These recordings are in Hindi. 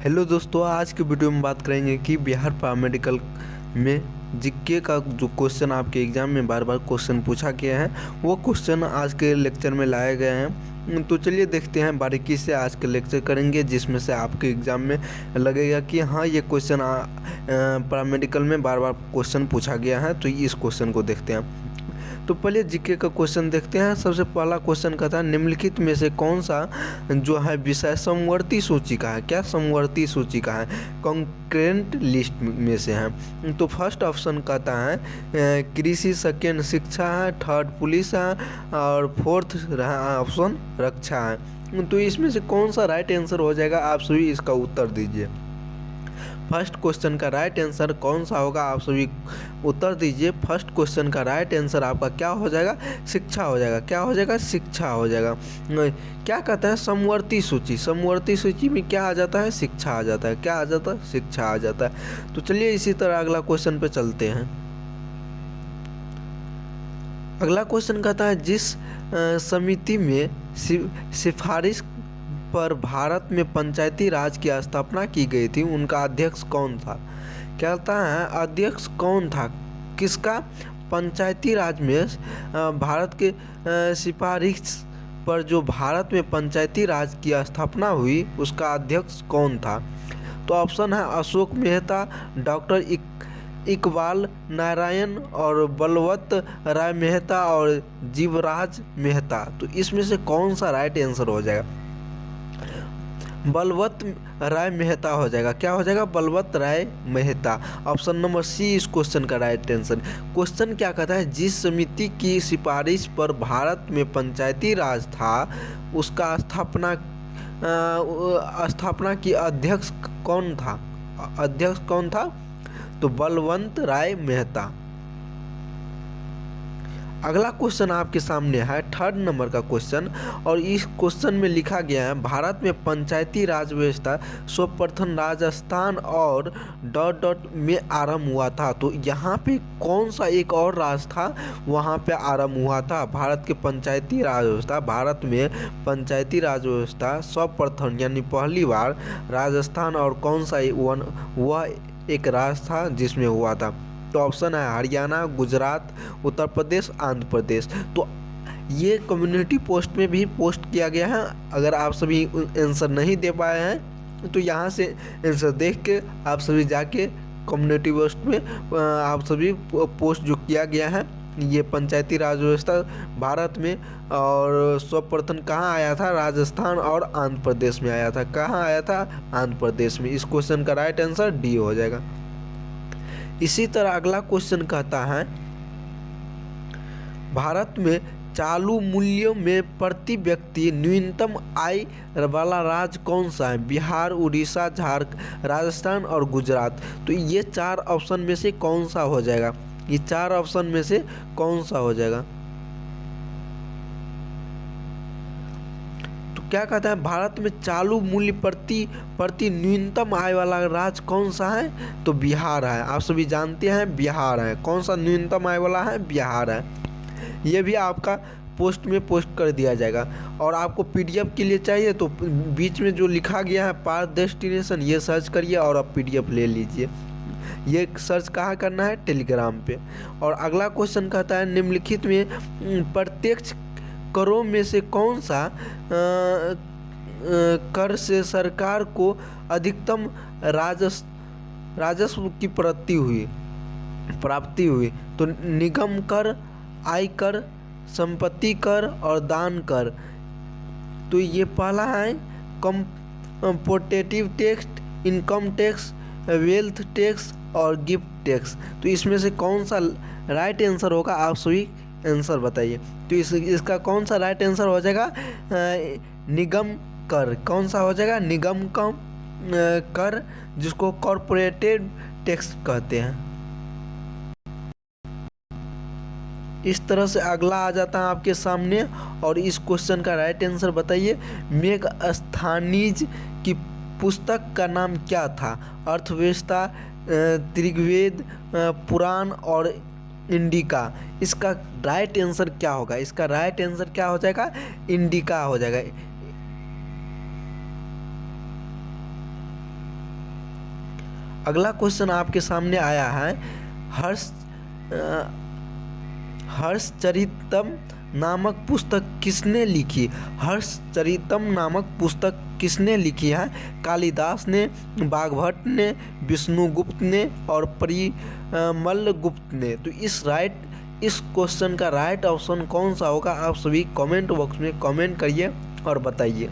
हेलो दोस्तों, आज की वीडियो में बात करेंगे कि बिहार पैरामेडिकल में जीके का जो क्वेश्चन आपके एग्ज़ाम में बार बार क्वेश्चन पूछा गया है वो क्वेश्चन आज के लेक्चर में लाए गए हैं। तो चलिए देखते हैं, बारीकी से आज के लेक्चर करेंगे जिसमें से आपके एग्ज़ाम में लगेगा कि हाँ ये क्वेश्चन पैरामेडिकल में बार बार क्वेश्चन पूछा गया है। तो इस क्वेश्चन को देखते हैं। तो पहले जीके का क्वेश्चन देखते हैं। सबसे पहला क्वेश्चन कहता है निम्नलिखित में से कौन सा जो है विषय समवर्ती सूची का है। क्या समवर्ती सूची का है? कॉन्करेंट लिस्ट में से है। तो फर्स्ट ऑप्शन कहता है कृषि, सेकेंड शिक्षा है, थर्ड पुलिस है और फोर्थ ऑप्शन रक्षा है। तो इसमें से कौन सा राइट आंसर हो जाएगा? आप सभी इसका उत्तर दीजिए। फर्स्ट क्वेश्चन का राइट आंसर कौन सा होगा? आप सभी उत्तर दीजिए। फर्स्ट क्वेश्चन का राइट आंसर आपका क्या हो जाएगा? शिक्षा हो जाएगा। क्या हो जाएगा? शिक्षा हो जाएगा। क्या कहता है? समवर्ती सूची। समवर्ती सूची में क्या आ जाता है? शिक्षा आ जाता है। क्या आ जाता है? शिक्षा आ जाता है। तो चलिए इसी तरह अगला क्वेश्चन पे चलते हैं। अगला क्वेश्चन कहता है जिस समिति में सिफारिश पर भारत में पंचायती राज की स्थापना की गई थी उनका अध्यक्ष कौन था? कहता है अध्यक्ष कौन था किसका? पंचायती राज में भारत के सिफारिश पर जो भारत में पंचायती राज की स्थापना हुई उसका अध्यक्ष कौन था? तो ऑप्शन है अशोक मेहता, डॉक्टर इकबाल नारायण और बलवंत राय मेहता और जीवराज मेहता। तो इसमें से कौन सा राइट आंसर हो जाएगा? बलवंत राय मेहता हो जाएगा। क्या हो जाएगा? बलवंत राय मेहता। ऑप्शन नंबर सी इस क्वेश्चन का राइट आंसर। क्वेश्चन क्या कहता है? जिस समिति की सिफारिश पर भारत में पंचायती राज था उसका स्थापना की अध्यक्ष कौन था? अध्यक्ष कौन था? तो बलवंत राय मेहता। अगला क्वेश्चन आपके सामने है थर्ड नंबर का क्वेश्चन और इस क्वेश्चन में लिखा गया है भारत में पंचायती राज व्यवस्था सर्वप्रथम राजस्थान और डॉट डॉट में आरंभ हुआ था। तो यहाँ पे कौन सा एक और राज्य था वहाँ पे आरंभ हुआ था? भारत के पंचायती राज व्यवस्था, भारत में पंचायती राज व्यवस्था सर्वप्रथम यानी पहली बार राजस्थान और कौन सा वह एक राज्य था जिसमें हुआ था? तो ऑप्शन है हरियाणा, गुजरात, उत्तर प्रदेश, आंध्र प्रदेश। तो ये कम्युनिटी पोस्ट में भी पोस्ट किया गया है। अगर आप सभी आंसर नहीं दे पाए हैं तो यहाँ से आंसर देख के आप सभी जाके कम्युनिटी पोस्ट में आप सभी पोस्ट जो किया गया है ये पंचायती राज व्यवस्था भारत में और सर्वप्रथम कहाँ आया था? राजस्थान और आंध्र प्रदेश में आया था। कहाँ आया था? आंध्र प्रदेश में। इस क्वेश्चन का राइट आंसर डी हो जाएगा। इसी तरह अगला क्वेश्चन कहता है भारत में चालू मूल्यों में प्रति व्यक्ति न्यूनतम आय वाला राज्य कौन सा है? बिहार, उड़ीसा, झारखंड, राजस्थान और गुजरात। तो ये चार ऑप्शन में से कौन सा हो जाएगा? ये चार ऑप्शन में से कौन सा हो जाएगा? क्या कहता है भारत में चालू मूल्य प्रति न्यूनतम आय वाला राज्य कौन सा है? तो बिहार है। आप सभी जानते हैं बिहार है। कौन सा न्यूनतम आय वाला है? बिहार है। ये भी आपका पोस्ट में पोस्ट कर दिया जाएगा। और आपको पीडीएफ के लिए चाहिए तो बीच में जो लिखा गया है पार्थ डेस्टिनेशन ये सर्च करिए और आप पीडीएफ ले लीजिए। ये सर्च कहाँ करना है? टेलीग्राम पे। और अगला क्वेश्चन कहता है निम्नलिखित में प्रत्यक्ष करों में से कौन सा कर से सरकार को अधिकतम राजस्व की प्राप्ति हुई? तो निगम कर, आयकर, संपत्ति कर और दान कर। तो ये पहला है कंपोर्टेटिव tax, income tax, wealth tax और गिफ्ट टैक्स। तो इसमें से कौन सा राइट आंसर होगा? आप सभी आंसर बताइए। तो इसका कौन सा राइट आंसर हो जाएगा? निगम कर। कौन सा हो जाएगा? निगम कर, जिसको कॉर्पोरेटेड टैक्स कहते हैं। इस तरह से अगला आ जाता है आपके सामने और इस क्वेश्चन का राइट आंसर बताइए। मेगास्थनीज की पुस्तक का नाम क्या था? अर्थव्यवस्था, ऋग्वेद, पुराण और इंडिका। इसका राइट आंसर क्या होगा? इसका राइट आंसर क्या हो जाएगा? इंडिका हो जाएगा। अगला क्वेश्चन आपके सामने आया है, हर्षचरितम नामक पुस्तक किसने लिखी? हर्षचरितम नामक पुस्तक किसने लिखी है? कालिदास ने, बाघभट्ट ने, विष्णुगुप्त ने और परिमल गुप्त ने। तो इस क्वेश्चन का राइट ऑप्शन कौन सा होगा? आप सभी कमेंट बॉक्स में कमेंट करिए और बताइए।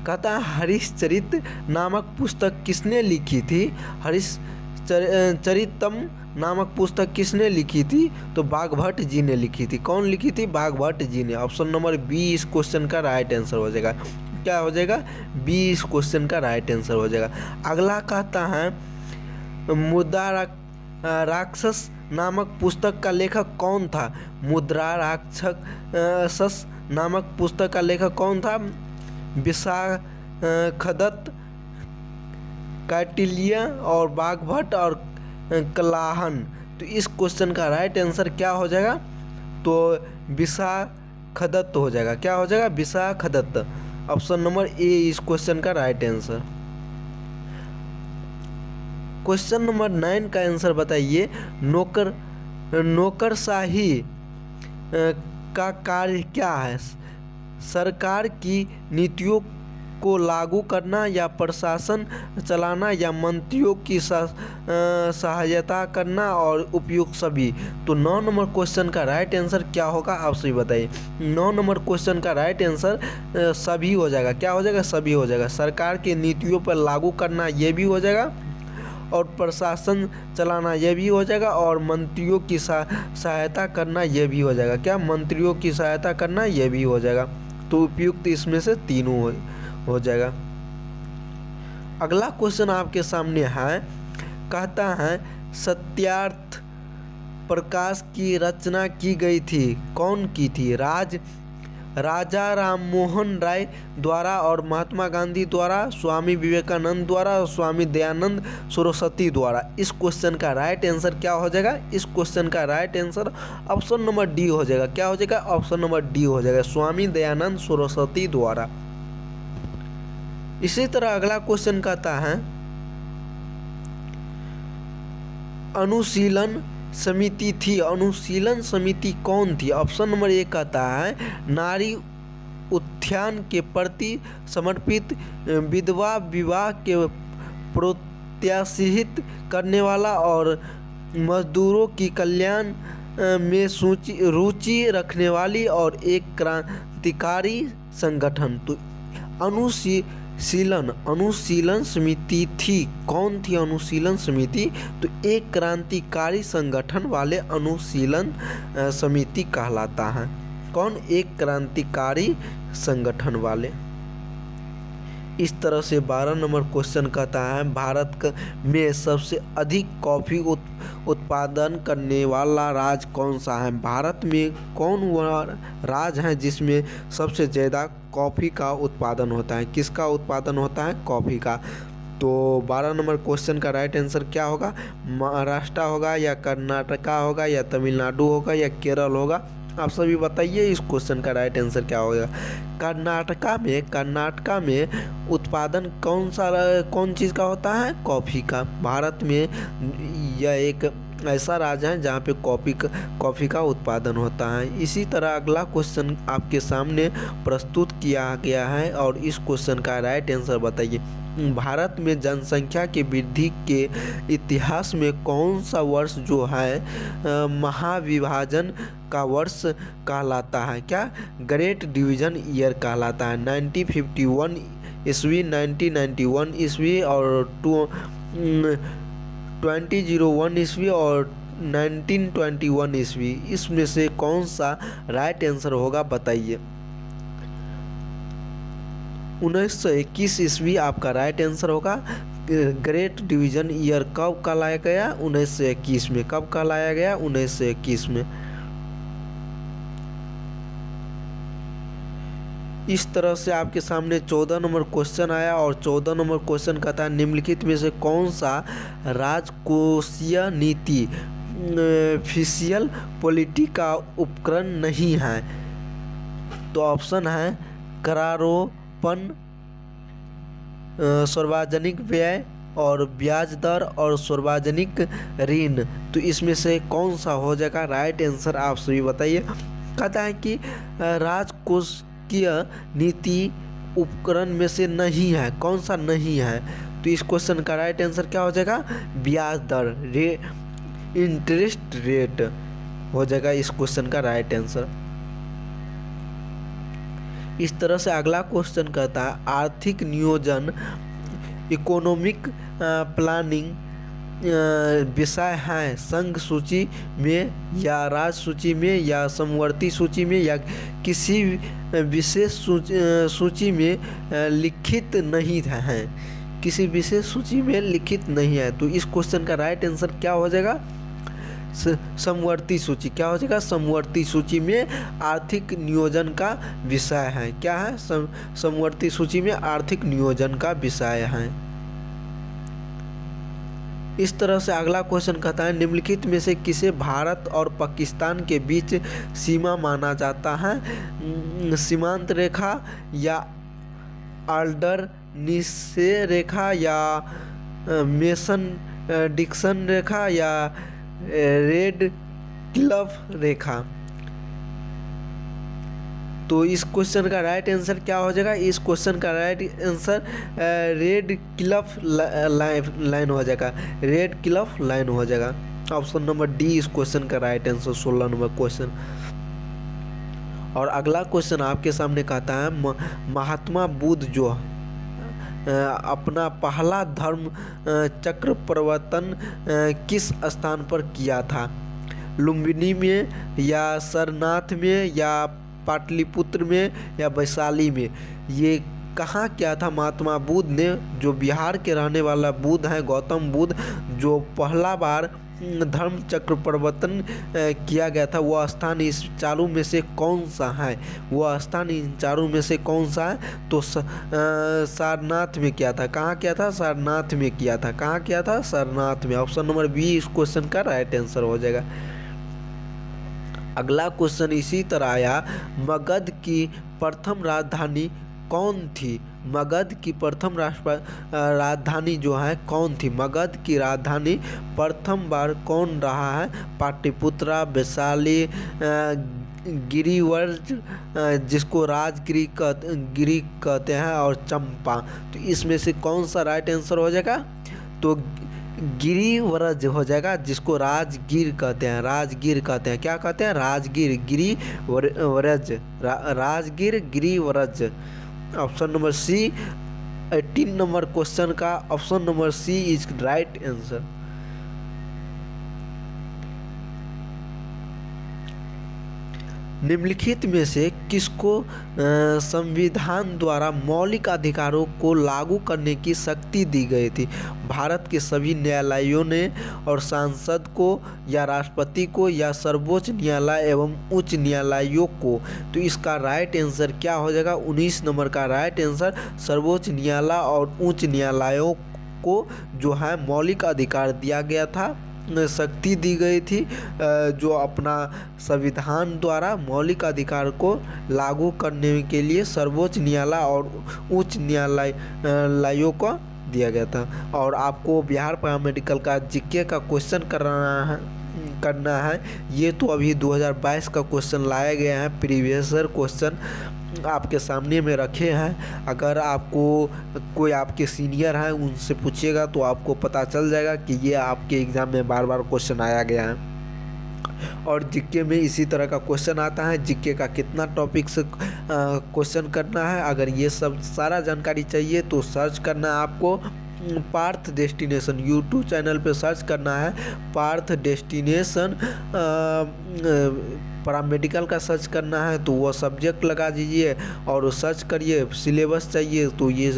कहता है हरिश्चरित नामक पुस्तक किसने लिखी थी? हरिश्चरितम नामक पुस्तक किसने लिखी थी? तो बाघभट्ट जी ने लिखी थी। कौन लिखी थी? बाघभट्ट जी ने। ऑप्शन नंबर बी इस क्वेश्चन का राइट आंसर हो जाएगा। क्या हो जाएगा? बी इस क्वेश्चन का राइट आंसर हो जाएगा। अगला कहता है मुद्रा राक्षस नामक पुस्तक का लेखक कौन था? मुद्रा राक्षस नामक पुस्तक का लेखक कौन था? विशाखदत्त, कौटिल्य और बाघभट्ट और कलाहन। तो इस क्वेश्चन का राइट आंसर क्या हो जाएगा? तो विशाखदत्त हो जाएगा। क्या हो जाएगा? विशाखदत्त। ऑप्शन नंबर ए इस क्वेश्चन का राइट आंसर। क्वेश्चन नंबर 9 का आंसर बताइए। नौकरशाही का कार्य क्या है? सरकार की नीतियों को लागू करना या प्रशासन चलाना या मंत्रियों की सहायता करना और उपयुक्त सभी। तो 9 नंबर क्वेश्चन का राइट आंसर क्या होगा? आप सभी बताइए। 9 नंबर क्वेश्चन का राइट आंसर सभी हो जाएगा। क्या हो जाएगा? सभी हो जाएगा। सरकार की नीतियों पर लागू करना ये भी हो जाएगा और प्रशासन चलाना ये भी हो जाएगा और मंत्रियों की सहायता करना ये भी हो जाएगा। क्या? मंत्रियों की सहायता करना ये भी हो जाएगा। तो उपयुक्त इसमें से तीनों हो जाएगा। अगला क्वेश्चन आपके सामने है। कहता है सत्यार्थ प्रकाश की रचना की गई थी। कौन की थी? राजा राममोहन राय द्वारा और महात्मा गांधी द्वारा, स्वामी विवेकानंद द्वारा और स्वामी दयानंद सरस्वती द्वारा। इस क्वेश्चन का राइट आंसर क्या हो जाएगा? इस क्वेश्चन का right answer option number D हो जाएगा। क्या हो जाएगा? ऑप्शन नंबर डी हो जाएगा, स्वामी दयानंद सरस्वती द्वारा। इसी तरह अगला क्वेश्चन कहता है अनुशीलन समिति थी। अनुशीलन समिति कौन थी? ऑप्शन नंबर ए कहता है नारी उत्थान के प्रति समर्पित, विधवा विवाह के प्रोत्साहित करने वाला और मजदूरों की कल्याण में रुचि रखने वाली और एक क्रांतिकारी संगठन। तो अनुशीलन समिति थी। कौन थी अनुशीलन समिति? तो एक क्रांतिकारी संगठन वाले अनुशीलन समिति कहलाता है। कौन? एक क्रांतिकारी संगठन वाले। इस तरह से 12 नंबर क्वेश्चन कहता है भारत में सबसे अधिक कॉफ़ी उत्पादन करने वाला राज्य कौन सा है? भारत में कौन वह राज्य है जिसमें सबसे ज़्यादा कॉफ़ी का उत्पादन होता है? किसका उत्पादन होता है? कॉफ़ी का। तो 12 नंबर क्वेश्चन का राइट आंसर क्या होगा? महाराष्ट्र होगा या कर्नाटका होगा या तमिलनाडु होगा या केरल होगा? आप सभी बताइए इस क्वेश्चन का राइट आंसर क्या होगा? कर्नाटका में उत्पादन कौन चीज़ का होता है? कॉफ़ी का। भारत में यह एक ऐसा राज्य है जहाँ पे कॉफ़ी का उत्पादन होता है। इसी तरह अगला क्वेश्चन आपके सामने प्रस्तुत किया गया है और इस क्वेश्चन का राइट आंसर बताइए। भारत में जनसंख्या की वृद्धि के इतिहास में कौन सा वर्ष जो है महाविभाजन का वर्ष कहलाता है? क्या? ग्रेट डिवीजन ईयर कहलाता है। 1951 ईस्वी, 1991 ईस्वी और 2001 ईस्वी और 1921 ईस्वी। इसमें से कौन सा राइट आंसर होगा बताइए। 1921 ईस्वी आपका राइट आंसर होगा। ग्रेट डिवीजन ईयर कब कहलाया गया? 1921 में। कब कहलाया गया? 1921 में। इस तरह से आपके सामने 14 नंबर क्वेश्चन आया और 14 नंबर क्वेश्चन कहता है निम्नलिखित में से कौन सा राजकोषीय नीति फिशियल पॉलिटी का उपकरण नहीं है? तो ऑप्शन है करारोपण, सार्वजनिक व्यय, और ब्याज दर और सार्वजनिक ऋण। तो इसमें से कौन सा हो जाएगा राइट आंसर, आप सभी बताइए। कहता है कि राजकोषीय नीति उपकरण में से नहीं है, कौन सा नहीं है। तो इस क्वेश्चन का राइट आंसर क्या हो जाएगा, ब्याज दर, इंटरेस्ट रेट हो जाएगा इस क्वेश्चन का राइट आंसर। इस तरह से अगला क्वेश्चन कहता है आर्थिक नियोजन इकोनॉमिक प्लानिंग विषय है संघ सूची में या राज्य सूची में या समवर्ती सूची में या किसी विशेष सूची में लिखित नहीं है, किसी विशेष सूची में लिखित नहीं है। तो इस क्वेश्चन का राइट आंसर क्या हो जाएगा, समवर्ती सूची। क्या हो जाएगा, समवर्ती सूची में आर्थिक नियोजन का विषय है। क्या है, समवर्ती सूची में आर्थिक नियोजन का विषय है। इस तरह से अगला क्वेश्चन कहता है निम्नलिखित में से किसे भारत और पाकिस्तान के बीच सीमा माना जाता है, सीमांत रेखा या आल्डर निस्से रेखा या मेसन डिक्सन रेखा या रेड क्लिफ रेखा। तो इस क्वेश्चन का राइट आंसर क्या हो जाएगा, इस क्वेश्चन का right answer red Cliff line हो जाएगा, रेड क्लिफ लाइन हो जाएगा। ऑप्शन नंबर डी इस क्वेश्चन का राइट आंसर 16 नंबर क्वेश्चन। और अगला क्वेश्चन आपके सामने कहता है महात्मा बुद्ध जो अपना पहला धर्म चक्र परिवर्तन किस स्थान पर किया था, लुम्बिनी में या सरनाथ में या पाटलिपुत्र में या वैशाली में। ये कहाँ किया था महात्मा बुद्ध ने, जो बिहार के रहने वाला बुद्ध हैं गौतम बुद्ध, जो पहला बार धर्म चक्र परिवर्तन किया गया था, वह स्थान इस चारों में से कौन सा है, वह स्थान इन चारों में से कौन सा है। तो सारनाथ में किया था। कहाँ किया था, सारनाथ में किया था। कहाँ किया था, सारनाथ में। ऑप्शन नंबर बी इस क्वेश्चन का राइट आंसर हो जाएगा। अगला क्वेश्चन इसी तरह आया मगध की प्रथम राजधानी कौन थी, मगध की प्रथम राजधानी जो है कौन थी, मगध की राजधानी प्रथम बार कौन रहा है, पाटलिपुत्रा, वैशाली, गिरिवर्ज जिसको राजगिरी कहते हैं और चंपा। तो इसमें से कौन सा राइट आंसर हो जाएगा, तो गिरिव्रज हो जाएगा, जिसको राजगीर कहते हैं, राजगीर कहते हैं। क्या कहते हैं, Rajgir, Girivraj, Rajgir Girivraj. Option number C 18 number question का option number C is right answer. निम्नलिखित में से किसको संविधान द्वारा मौलिक अधिकारों को लागू करने की शक्ति दी गई थी, भारत के सभी न्यायालयों ने और सांसद को या राष्ट्रपति को या सर्वोच्च न्यायालय एवं उच्च न्यायालयों को। तो इसका राइट आंसर क्या हो जाएगा, 19 नंबर का राइट आंसर सर्वोच्च न्यायालय और उच्च न्यायालयों को जो है मौलिक अधिकार दिया गया था, शक्ति दी गई थी, जो अपना संविधान द्वारा मौलिक अधिकार को लागू करने के लिए सर्वोच्च न्यायालय और उच्च न्यायालयों को दिया गया था। और आपको बिहार पैरामेडिकल का जीके का क्वेश्चन करना है। ये तो अभी 2022 का क्वेश्चन लाया गया है, प्रीवियस ईयर क्वेश्चन आपके सामने में रखे हैं। अगर आपको कोई आपके सीनियर हैं उनसे पूछिएगा तो आपको पता चल जाएगा कि ये आपके एग्ज़ाम में बार बार क्वेश्चन आया गया है। और जीके में इसी तरह का क्वेश्चन आता है, जीके का कितना टॉपिक से क्वेश्चन करना है। अगर ये सब सारा जानकारी चाहिए तो सर्च करना है आपको पार्थ डेस्टिनेशन, यूट्यूब चैनल पे सर्च करना है पार्थ डेस्टिनेशन पैरामेडिकल का सर्च करना है, तो वो सब्जेक्ट लगा दीजिए और सर्च करिए। सिलेबस चाहिए तो ये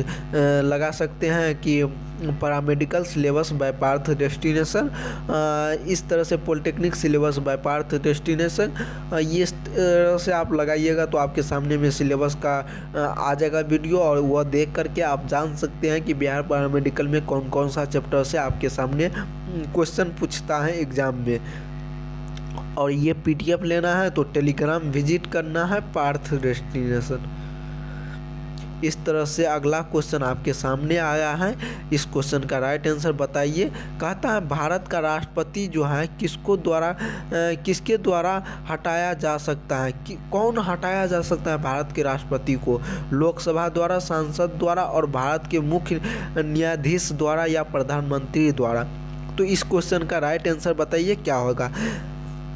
लगा सकते हैं कि paramedical syllabus by Parth destination, इस तरह से polytechnic syllabus by Parth destination, ये तरह से आप लगाइएगा तो आपके सामने में सिलेबस का आ जाएगा वीडियो, और वह देख करके आप जान सकते हैं कि बिहार पैरामेडिकल में कौन कौन सा चैप्टर से आपके सामने क्वेश्चन पूछता है एग्ज़ाम में। और ये PDF लेना है तो टेलीग्राम विजिट करना है पार्थ डेस्टिनेशन। इस तरह से अगला क्वेश्चन आपके सामने आया है। इस क्वेश्चन का राइट आंसर बताइए। कहता है भारत का राष्ट्रपति जो है किसके द्वारा हटाया जा सकता है, कौन हटाया जा सकता है भारत के राष्ट्रपति को? लोकसभा द्वारा, सांसद द्वारा और भारत के मुख्य न्यायाधीश द्वारा या प्रधानमंत्री द्वारा? तो इस क्वेश्चन का राइट आंसर बताइए क्या होगा।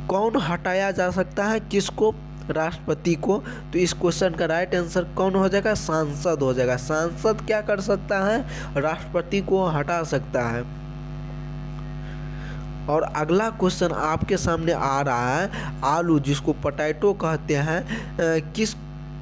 कौन हटाया जा सकता है किसको? राष्ट्रपति को। तो इस क्वेश्चन का राइट आंसर कौन हो जाएगा? सांसद हो जाएगा। सांसद क्या कर सकता है? राष्ट्रपति को हटा सकता है। और अगला क्वेश्चन आपके सामने आ रहा है, आलू जिसको पोटैटो कहते हैं, किस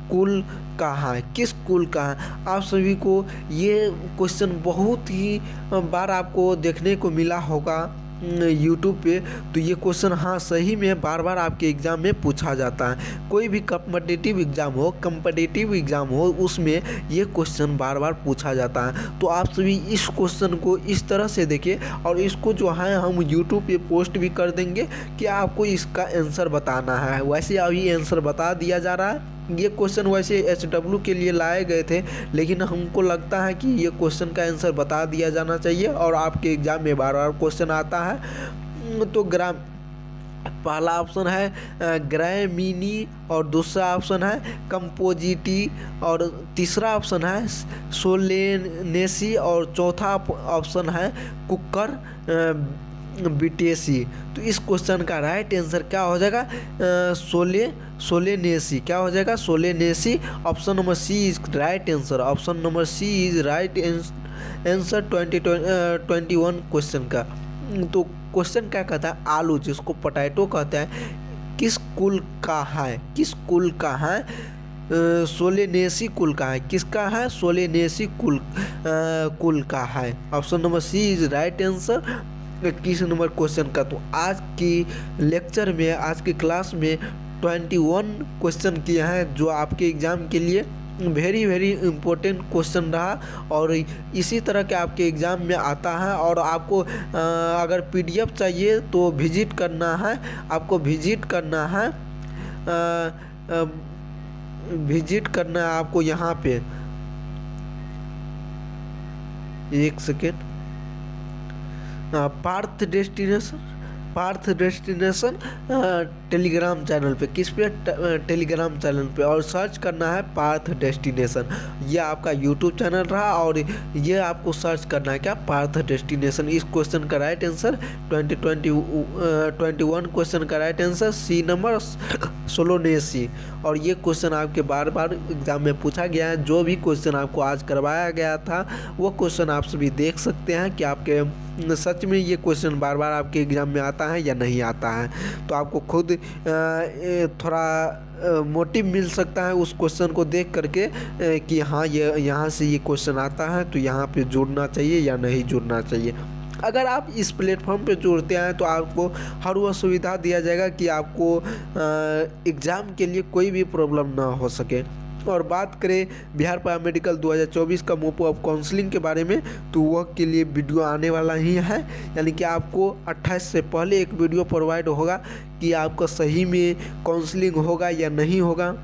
कुल का है? किस कुल का है? आप सभी को ये क्वेश्चन बहुत ही बार आपको देखने को मिला होगा यूट्यूब पे। तो ये क्वेश्चन हाँ सही में बार बार आपके एग्ज़ाम में पूछा जाता है। कोई भी कॉम्पिटिटिव एग्ज़ाम हो उसमें ये क्वेश्चन बार बार पूछा जाता है। तो आप सभी इस क्वेश्चन को इस तरह से देखिए, और इसको जो है हम यूट्यूब पे पोस्ट भी कर देंगे कि आपको इसका आंसर बताना है। वैसे अभी आंसर बता दिया जा रहा है। ये क्वेश्चन वैसे SW के लिए लाए गए थे, लेकिन हमको लगता है कि ये क्वेश्चन का आंसर बता दिया जाना चाहिए, और आपके एग्ज़ाम में बार बार क्वेश्चन आता है। तो पहला ऑप्शन है ग्रामीणी, और दूसरा ऑप्शन है कंपोजिटी, और तीसरा ऑप्शन है सोलेनेसी, और चौथा ऑप्शन है कुकर बिटेसी। तो इस क्वेश्चन का राइट आंसर क्या हो जाएगा? सोलेनेसी। क्या हो जाएगा? Solanaceae. Option number C is right answer. Option number C is right answer 2021 question का। तो क्वेश्चन क्या कहता है? आलू जिसको पोटैटो कहते हैं किस कुल का है? किस कुल का है? सोलेनेसी कुल का है। किसका है? सोलेनेसी कुल का है। Option number C is right answer 21 number question का। तो आज की लेक्चर में, आज की क्लास में 21 क्वेश्चन किए हैं, जो आपके एग्ज़ाम के लिए वेरी इम्पोर्टेंट क्वेश्चन रहा, और इसी तरह के आपके एग्ज़ाम में आता है। और आपको अगर PDF चाहिए तो विजिट करना है, आपको यहाँ पे। एक second. Parth destination Telegram channel पे। किस पे? टेलीग्राम चैनल पे, और सर्च करना है पार्थ डेस्टिनेशन। ये आपका यूट्यूब चैनल रहा, और ये आपको सर्च करना है क्या? पार्थ डेस्टिनेशन। इस क्वेश्चन का राइट आंसर 2021 क्वेश्चन का राइट आंसर सी नंबर सोलोनेसी। और ये क्वेश्चन आपके बार बार एग्जाम में पूछा गया है। जो भी क्वेश्चन आपको आज करवाया गया था वो क्वेश्चन आप सभी देख सकते हैं कि आपके सच में ये क्वेश्चन बार बार आपके एग्ज़ाम में आता है या नहीं आता है। तो आपको खुद थोड़ा मोटिव मिल सकता है उस क्वेश्चन को देख करके कि हाँ ये यहाँ से ये क्वेश्चन आता है तो यहाँ पे जुड़ना चाहिए या नहीं जुड़ना चाहिए। अगर आप इस प्लेटफॉर्म पे जुड़ते हैं तो आपको हर वो सुविधा दिया जाएगा कि आपको एग्ज़ाम के लिए कोई भी प्रॉब्लम ना हो सके। और बात करें बिहार पैरामेडिकल 2024 का मोपो ऑफ काउंसलिंग के बारे में, तो वह के लिए वीडियो आने वाला ही है, यानी कि आपको 28 से पहले एक वीडियो प्रोवाइड होगा कि आपका सही में काउंसलिंग होगा या नहीं होगा।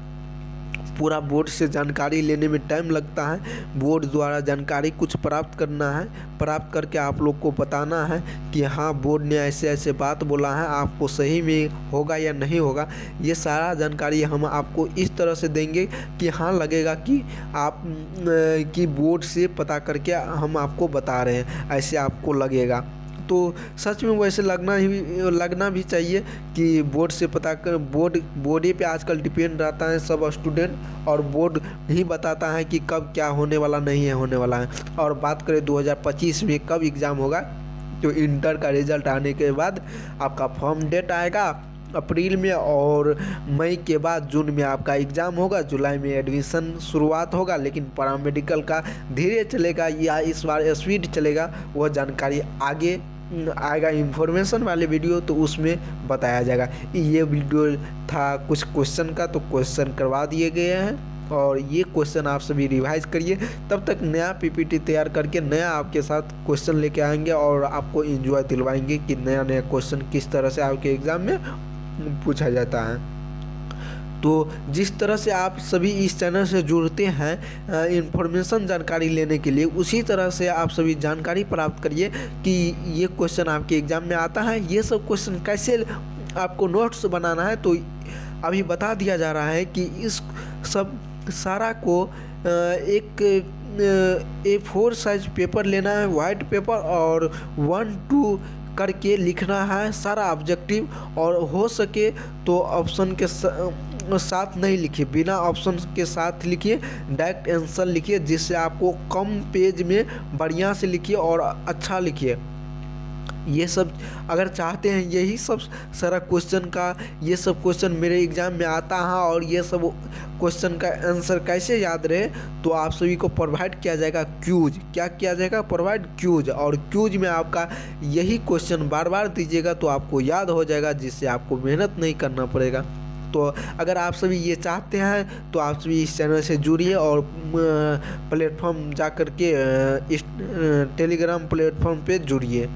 पूरा बोर्ड से जानकारी लेने में टाइम लगता है, बोर्ड द्वारा जानकारी कुछ प्राप्त करना है, प्राप्त करके आप लोग को बताना है कि हाँ बोर्ड ने ऐसे ऐसे बात बोला है, आपको सही में होगा या नहीं होगा। ये सारा जानकारी हम आपको इस तरह से देंगे कि हाँ लगेगा कि आप कि बोर्ड से पता करके हम आपको बता रहे हैं, ऐसे आपको लगेगा। तो सच में वैसे लगना भी चाहिए कि बोर्ड से पता कर, बोर्ड पे आजकल डिपेंड रहता है सब स्टूडेंट, और बोर्ड ही बताता है कि कब क्या होने वाला नहीं है होने वाला है। और बात करें 2025 में कब एग्ज़ाम होगा, तो इंटर का रिज़ल्ट आने के बाद आपका फॉर्म डेट आएगा अप्रैल में, और मई के बाद जून में आपका एग्ज़ाम होगा, जुलाई में एडमिशन शुरुआत होगा। लेकिन पैरामेडिकल का धीरे चलेगा या इस बार स्पीड चलेगा, वह जानकारी आगे आएगा इन्फॉर्मेशन वाले वीडियो, तो उसमें बताया जाएगा। ये वीडियो था कुछ क्वेश्चन का, तो क्वेश्चन करवा दिए गए हैं और ये क्वेश्चन आप सभी रिवाइज करिए। तब तक नया PPT तैयार करके नया आपके साथ क्वेश्चन लेके आएंगे और आपको एंजॉय दिलवाएंगे कि नया नया क्वेश्चन किस तरह से आपके एग्ज़ाम में पूछा जाता है। तो जिस तरह से आप सभी इस चैनल से जुड़ते हैं इन्फॉर्मेशन जानकारी लेने के लिए, उसी तरह से आप सभी जानकारी प्राप्त करिए कि ये क्वेश्चन आपके एग्ज़ाम में आता है। ये सब क्वेश्चन कैसे आपको नोट्स बनाना है तो अभी बता दिया जा रहा है कि इस सब सारा को एक A4 साइज पेपर लेना है, वाइट पेपर, और 1-2 करके लिखना है सारा ऑब्जेक्टिव। और हो सके तो ऑप्शन के साथ नहीं लिखिए, बिना ऑप्शन के साथ लिखिए, डायरेक्ट आंसर लिखिए, जिससे आपको कम पेज में बढ़िया से लिखिए और अच्छा लिखिए। ये सब अगर चाहते हैं यही सब सारा क्वेश्चन का, ये सब क्वेश्चन मेरे एग्ज़ाम में आता है और ये सब क्वेश्चन का आंसर कैसे याद रहे, तो आप सभी को प्रोवाइड किया जाएगा क्यूज। क्या किया जाएगा? Provide cues. और क्यूज में आपका यही क्वेश्चन बार बार दीजिएगा तो आपको याद हो जाएगा, जिससे आपको मेहनत नहीं करना पड़ेगा। तो अगर आप सभी ये चाहते हैं तो आप सभी इस चैनल से जुड़िए और प्लेटफॉर्म जा कर के इस टेलीग्राम प्लेटफॉर्म पे जुड़िए।